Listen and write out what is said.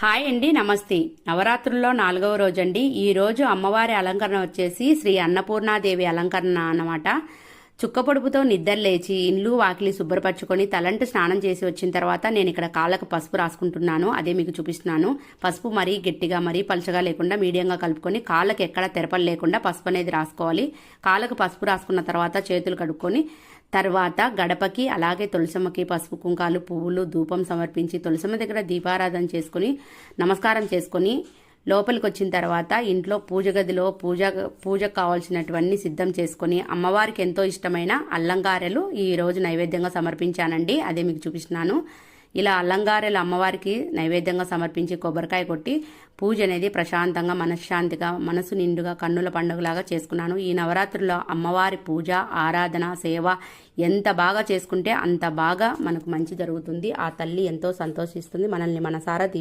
Hi అండి, నమస్తే. నవరాత్రుల్లో 4వ రోజండి. ఈ రోజు అమ్మవారి అలంకరణ వచ్చేసి శ్రీ అన్నపూర్ణాదేవి అలంకరణ అన్నమాట. చుక్క పొడుపుతో నిద్ర లేచి ఇండ్లు వాకిలి శుభ్రపరచుకొని తలంటు స్నానం చేసి వచ్చిన తర్వాత నేను ఇక్కడ కాళ్ళకు పసుపు రాసుకుంటున్నాను. అదే మీకు చూపిస్తున్నాను. పసుపు మరీ గట్టిగా మరీ పలుచగా లేకుండా మీడియంగా కలుపుకొని కాళ్ళకి ఎక్కడ తెరపలు లేకుండా పసుపు అనేది రాసుకోవాలి. కాళ్ళకు పసుపు రాసుకున్న తర్వాత చేతులు కడుక్కొని తర్వాత గడపకి అలాగే తులసమ్మకి పసుపు కుంకాలు పువ్వులు ధూపం సమర్పించి తులసమ్మ దగ్గర దీపారాధన చేసుకుని నమస్కారం చేసుకుని లోపలికి వచ్చిన తర్వాత ఇంట్లో పూజ గదిలో పూజకు కావాల్సినటువన్నీ సిద్ధం చేసుకుని అమ్మవారికి ఎంతో ఇష్టమైన అల్లంగారెలు ఈ రోజు నైవేద్యంగా సమర్పించానండి. అదే మీకు చూపిస్తున్నాను. ఇలా అల్లంగారెలు అమ్మవారికి నైవేద్యంగా సమర్పించి కొబ్బరికాయ కొట్టి పూజ అనేది ప్రశాంతంగా మనశ్శాంతిగా మనసు నిండుగా కన్నుల పండుగలాగా చేసుకున్నాను. ఈ నవరాత్రుల్లో అమ్మవారి పూజ ఆరాధన సేవ ఎంత బాగా చేసుకుంటే అంత బాగా మనకు మంచి జరుగుతుంది. ఆ తల్లి ఎంతో సంతోషిస్తుంది. మనల్ని మనసారా